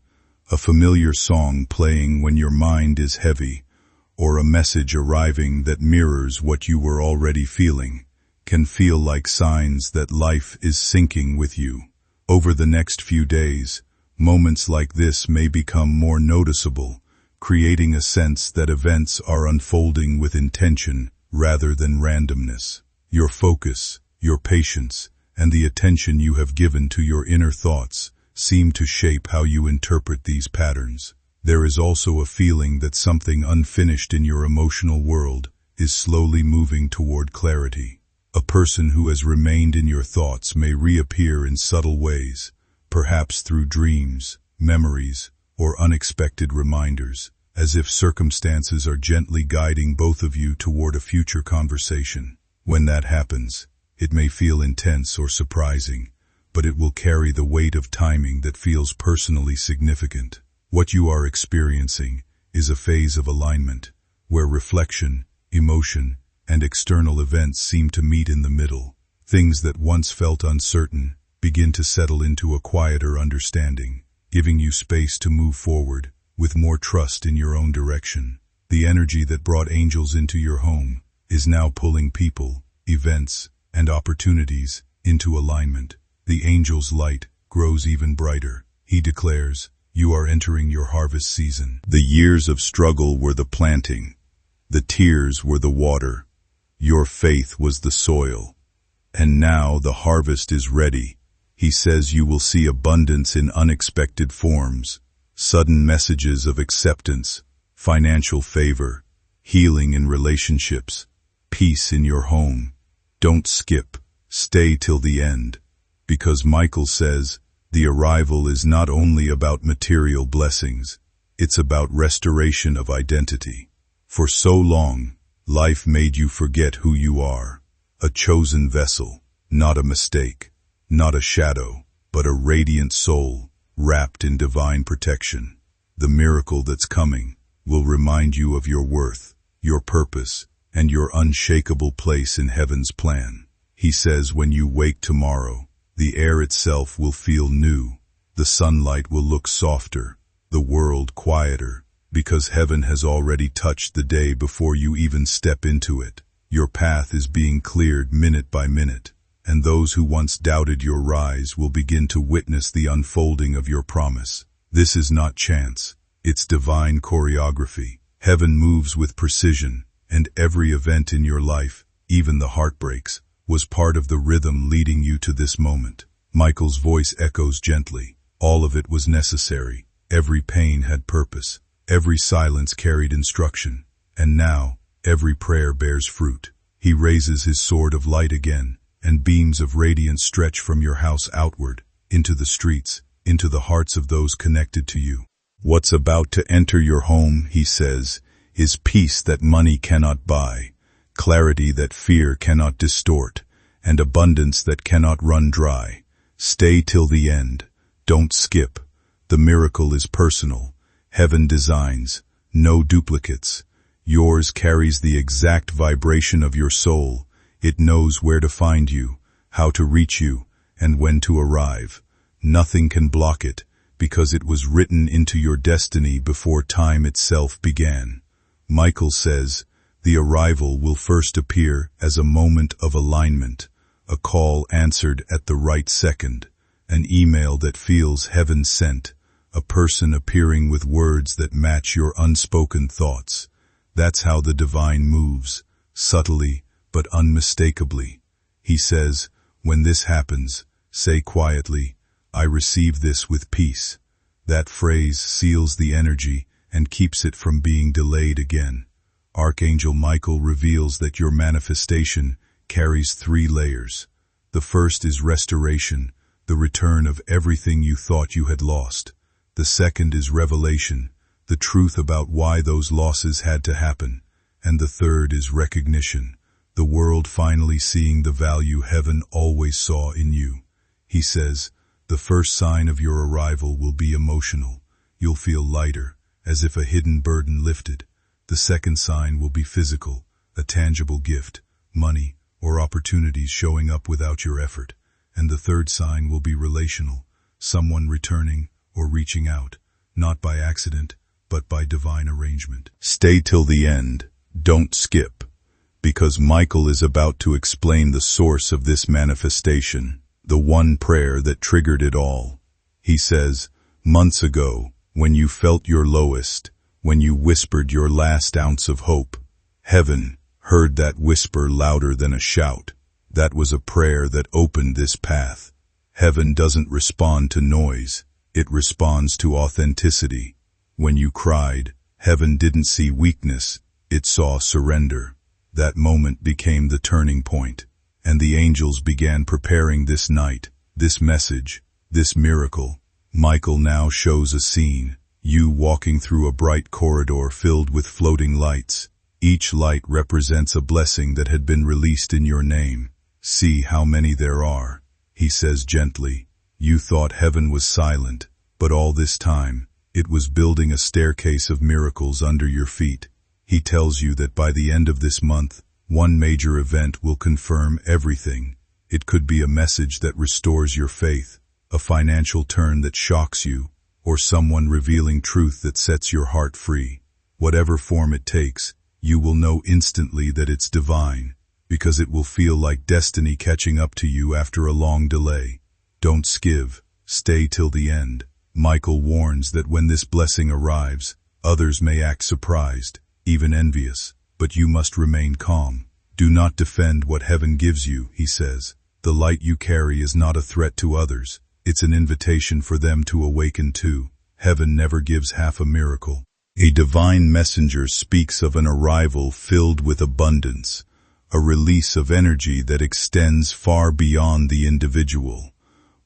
a familiar song playing when your mind is heavy, or a message arriving that mirrors what you were already feeling, can feel like signs that life is syncing with you. Over the next few days, moments like this may become more noticeable, creating a sense that events are unfolding with intention rather than randomness. Your focus, your patience, and the attention you have given to your inner thoughts seem to shape how you interpret these patterns. There is also a feeling that something unfinished in your emotional world is slowly moving toward clarity. A person who has remained in your thoughts may reappear in subtle ways, perhaps through dreams, memories, or unexpected reminders, as if circumstances are gently guiding both of you toward a future conversation. When that happens, it may feel intense or surprising, but it will carry the weight of timing that feels personally significant. What you are experiencing is a phase of alignment, where reflection, emotion, and external events seem to meet in the middle. Things that once felt uncertain begin to settle into a quieter understanding, giving you space to move forward with more trust in your own direction. The energy that brought angels into your home is now pulling people, events, and opportunities into alignment. The angel's light grows even brighter. He declares, "You are entering your harvest season." The years of struggle were the planting. The tears were the water. Your faith was the soil. And now the harvest is ready. He says you will see abundance in unexpected forms, sudden messages of acceptance, financial favor, healing in relationships, peace in your home. Don't skip. Stay till the end. Because Michael says, the arrival is not only about material blessings, it's about restoration of identity. For so long, life made you forget who you are. A chosen vessel, not a mistake, not a shadow, but a radiant soul, wrapped in divine protection. The miracle that's coming will remind you of your worth, your purpose, and your unshakable place in heaven's plan. He says when you wake tomorrow, the air itself will feel new, the sunlight will look softer, the world quieter, because heaven has already touched the day before you even step into it. Your path is being cleared minute by minute, and those who once doubted your rise will begin to witness the unfolding of your promise. This is not chance, it's divine choreography. Heaven moves with precision, and every event in your life, even the heartbreaks, was part of the rhythm leading you to this moment. Michael's voice echoes gently. All of it was necessary. Every pain had purpose. Every silence carried instruction. And now, every prayer bears fruit. He raises his sword of light again, and beams of radiance stretch from your house outward, into the streets, into the hearts of those connected to you. What's about to enter your home, he says, is peace that money cannot buy, clarity that fear cannot distort, and abundance that cannot run dry. Stay till the end. Don't skip. The miracle is personal. Heaven designs, no duplicates. Yours carries the exact vibration of your soul. It knows where to find you, how to reach you, and when to arrive. Nothing can block it, because it was written into your destiny before time itself began. Michael says, the arrival will first appear as a moment of alignment, a call answered at the right second, an email that feels heaven sent, a person appearing with words that match your unspoken thoughts. That's how the divine moves, subtly but unmistakably. He says, when this happens, say quietly, I receive this with peace. That phrase seals the energy and keeps it from being delayed again. Archangel Michael reveals that your manifestation carries 3 layers. The first is restoration, the return of everything you thought you had lost. The second is revelation, the truth about why those losses had to happen. And the third is recognition, the world finally seeing the value heaven always saw in you. He says, the first sign of your arrival will be emotional. You'll feel lighter, as if a hidden burden lifted. The second sign will be physical, a tangible gift, money, or opportunities showing up without your effort. And the third sign will be relational, someone returning or reaching out, not by accident, but by divine arrangement. Stay till the end. Don't skip. Because Michael is about to explain the source of this manifestation, the one prayer that triggered it all. He says, months ago, when you felt your lowest, when you whispered your last ounce of hope, heaven heard that whisper louder than a shout. That was a prayer that opened this path. Heaven doesn't respond to noise, it responds to authenticity. When you cried, heaven didn't see weakness, it saw surrender. That moment became the turning point, and the angels began preparing this night, this message, this miracle. Michael now shows a scene, you walking through a bright corridor filled with floating lights. Each light represents a blessing that had been released in your name. See how many there are, he says gently. You thought heaven was silent, but all this time, it was building a staircase of miracles under your feet. He tells you that by the end of this month, one major event will confirm everything. It could be a message that restores your faith, a financial turn that shocks you, or someone revealing truth that sets your heart free. Whatever form it takes, you will know instantly that it's divine, because it will feel like destiny catching up to you after a long delay. Don't skive, stay till the end. Michael warns that when this blessing arrives, others may act surprised, even envious, but you must remain calm. Do not defend what heaven gives you, he says. The light you carry is not a threat to others, it's an invitation for them to awaken too. Heaven never gives half a miracle. A divine messenger speaks of an arrival filled with abundance, a release of energy that extends far beyond the individual.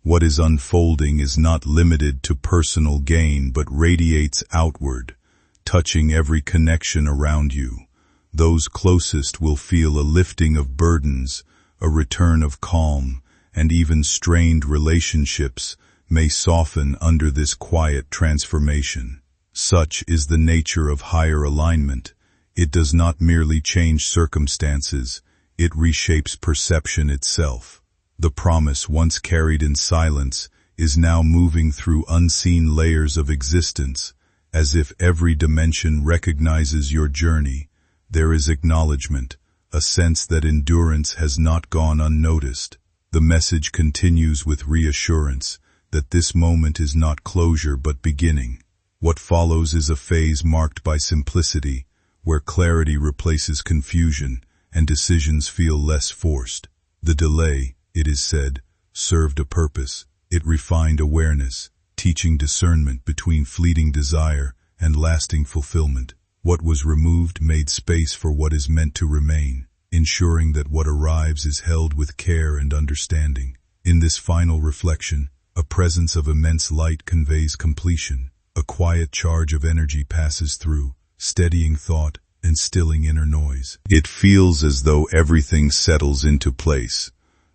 What is unfolding is not limited to personal gain but radiates outward, touching every connection around you. Those closest will feel a lifting of burdens, a return of calm, and even strained relationships may soften under this quiet transformation. Such is the nature of higher alignment. It does not merely change circumstances, it reshapes perception itself. The promise once carried in silence is now moving through unseen layers of existence, as if every dimension recognizes your journey. There is acknowledgement, a sense that endurance has not gone unnoticed. The message continues with reassurance that this moment is not closure but beginning. What follows is a phase marked by simplicity, where clarity replaces confusion and decisions feel less forced. The delay, it is said, served a purpose. It refined awareness, teaching discernment between fleeting desire and lasting fulfillment. What was removed made space for what is meant to remain, ensuring that what arrives is held with care and understanding. In this final reflection, a presence of immense light conveys completion. A quiet charge of energy passes through, steadying thought and stilling inner noise. It feels as though everything settles into place,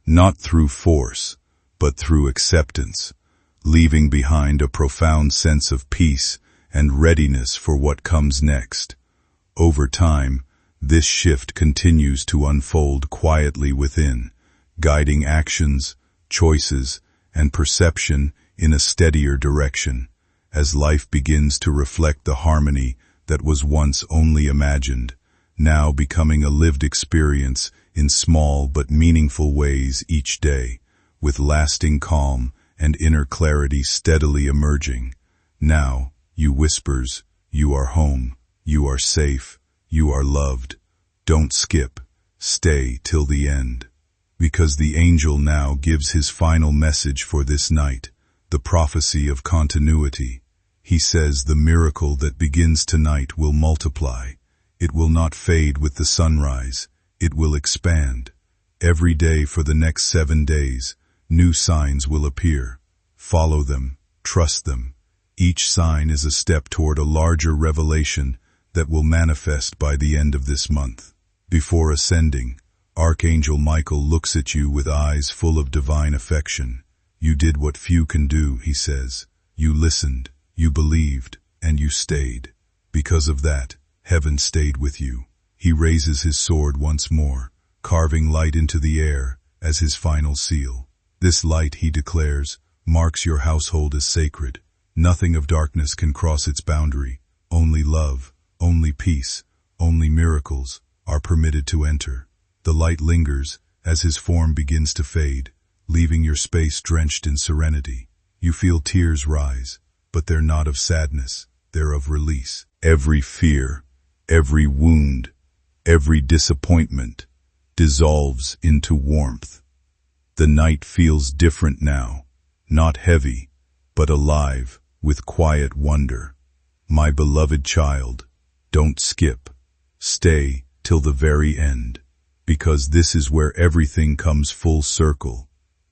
not through force, but through acceptance, leaving behind a profound sense of peace and readiness for what comes next. Over time, this shift continues to unfold quietly within, guiding actions, choices, and perception in a steadier direction, as life begins to reflect the harmony that was once only imagined, now becoming a lived experience in small but meaningful ways each day, with lasting calm and inner clarity steadily emerging. Now, you whispers, you are home, you are safe, you are loved. Don't skip, stay till the end. Because the angel now gives his final message for this night, the prophecy of continuity. He says the miracle that begins tonight will multiply. It will not fade with the sunrise. It will expand. Every day for the next 7 days, new signs will appear. Follow them, trust them. Each sign is a step toward a larger revelation that will manifest by the end of this month. Before ascending, Archangel Michael looks at you with eyes full of divine affection. You did what few can do, he says. You listened. You believed, and you stayed. Because of that, heaven stayed with you. He raises his sword once more, carving light into the air as his final seal. This light, he declares, marks your household as sacred. Nothing of darkness can cross its boundary. Only love, only peace, only miracles are permitted to enter. The light lingers as his form begins to fade, leaving your space drenched in serenity. You feel tears rise, but they're not of sadness, they're of release. Every fear, every wound, every disappointment dissolves into warmth. The night feels different now, not heavy, but alive with quiet wonder. My beloved child, don't skip. Stay till the very end, because this is where everything comes full circle.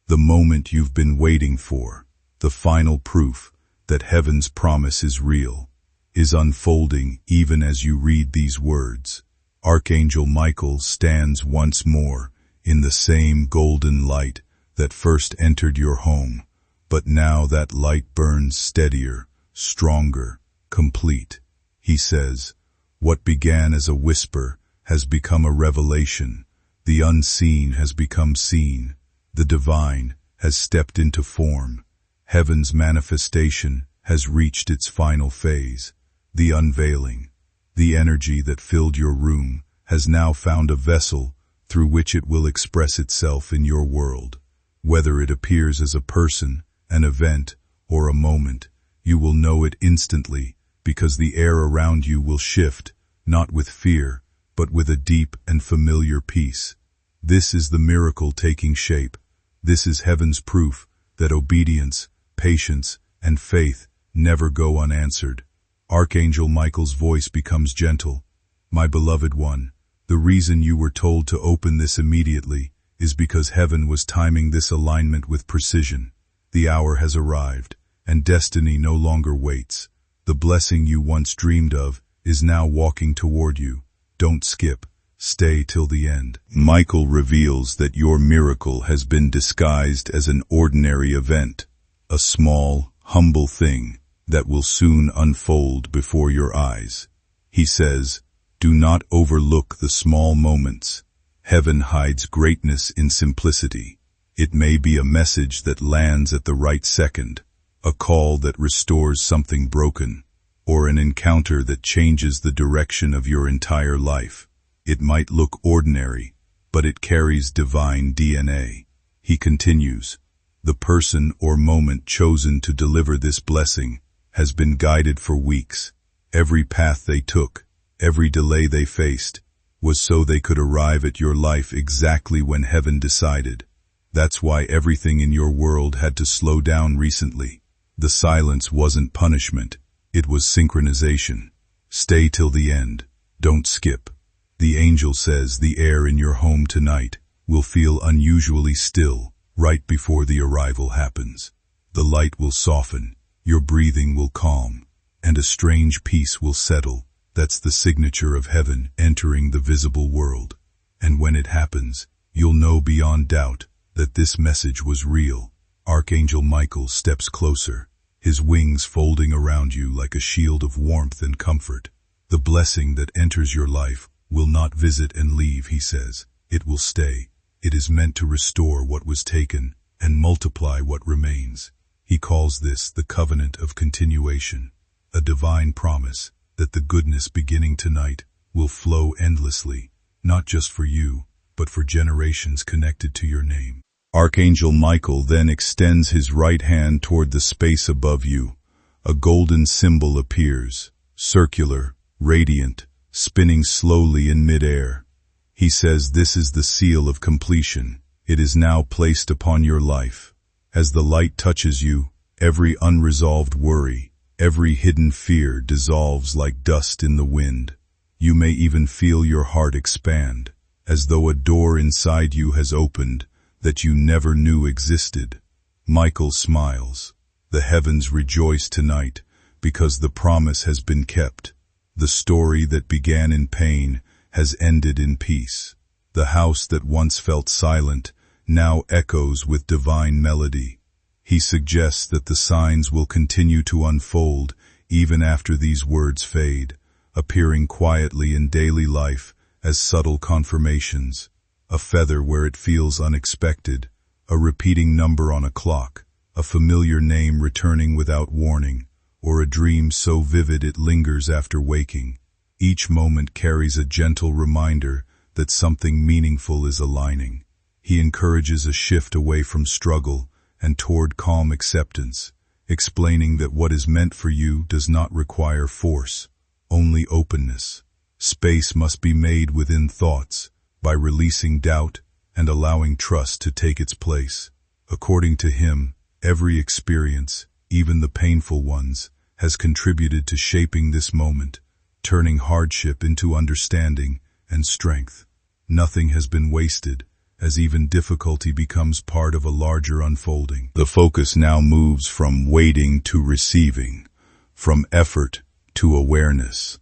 The moment you've been waiting for, the final proof that heaven's promise is real, is unfolding even as you read these words. Archangel Michael stands once more in the same golden light that first entered your home, but now that light burns steadier, stronger, complete. He says, what began as a whisper has become a revelation. The unseen has become seen. The divine has stepped into form. Heaven's manifestation has reached its final phase. The unveiling, the energy that filled your room, has now found a vessel through which it will express itself in your world. Whether it appears as a person, an event, or a moment, you will know it instantly, because the air around you will shift, not with fear, but with a deep and familiar peace. This is the miracle taking shape. This is heaven's proof that obedience, patience, and faith never go unanswered. Archangel Michael's voice becomes gentle. My beloved one, the reason you were told to open this immediately is because heaven was timing this alignment with precision. The hour has arrived, and destiny no longer waits. The blessing you once dreamed of is now walking toward you. Don't skip. Stay till the end. Michael reveals that your miracle has been disguised as an ordinary event, a small, humble thing that will soon unfold before your eyes. He says, do not overlook the small moments. Heaven hides greatness in simplicity. It may be a message that lands at the right second, a call that restores something broken, or an encounter that changes the direction of your entire life. It might look ordinary, but it carries divine DNA. He continues, the person or moment chosen to deliver this blessing has been guided for weeks. Every path they took, every delay they faced, was so they could arrive at your life exactly when heaven decided. That's why everything in your world had to slow down recently. The silence wasn't punishment, it was synchronization. Stay till the end. Don't skip. The angel says the air in your home tonight will feel unusually still right before the arrival happens. The light will soften, your breathing will calm, and a strange peace will settle. That's the signature of heaven entering the visible world. And when it happens, you'll know beyond doubt that this message was real. Archangel Michael steps closer, his wings folding around you like a shield of warmth and comfort. The blessing that enters your life will not visit and leave, he says. It will stay. It is meant to restore what was taken and multiply what remains. He calls this the covenant of continuation, a divine promise that the goodness beginning tonight will flow endlessly, not just for you, but for generations connected to your name. Archangel Michael then extends his right hand toward the space above you. A golden symbol appears, circular, radiant, spinning slowly in midair. He says this is the seal of completion. It is now placed upon your life. As the light touches you, every unresolved worry, every hidden fear dissolves like dust in the wind. You may even feel your heart expand, as though a door inside you has opened that you never knew existed. Michael smiles. The heavens rejoice tonight because the promise has been kept. The story that began in pain has ended in peace. The house that once felt silent now echoes with divine melody. He suggests that the signs will continue to unfold even after these words fade, appearing quietly in daily life as subtle confirmations. A feather where it feels unexpected, a repeating number on a clock, a familiar name returning without warning, or a dream so vivid it lingers after waking. Each moment carries a gentle reminder that something meaningful is aligning. He encourages a shift away from struggle and toward calm acceptance, explaining that what is meant for you does not require force, only openness. Space must be made within thoughts by releasing doubt and allowing trust to take its place. According to him, every experience, even the painful ones, has contributed to shaping this moment, turning hardship into understanding and strength. Nothing has been wasted, as even difficulty becomes part of a larger unfolding. The focus now moves from waiting to receiving, from effort to awareness.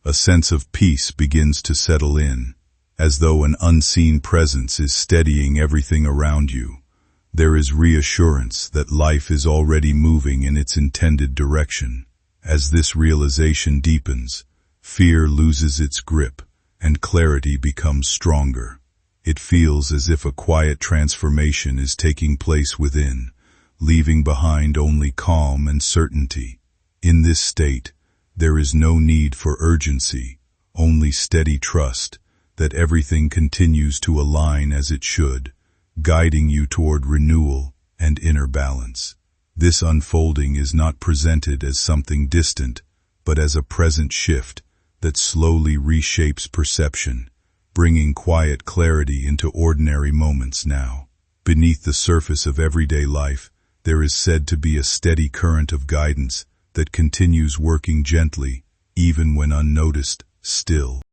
A sense of peace begins to settle in, as though an unseen presence is steadying everything around you. There is reassurance that life is already moving in its intended direction. As this realization deepens, fear loses its grip, and clarity becomes stronger. It feels as if a quiet transformation is taking place within, leaving behind only calm and certainty. In this state, there is no need for urgency, only steady trust that everything continues to align as it should, guiding you toward renewal and inner balance. This unfolding is not presented as something distant, but as a present shift that slowly reshapes perception, bringing quiet clarity into ordinary moments now. Beneath the surface of everyday life, there is said to be a steady current of guidance that continues working gently, even when unnoticed, still.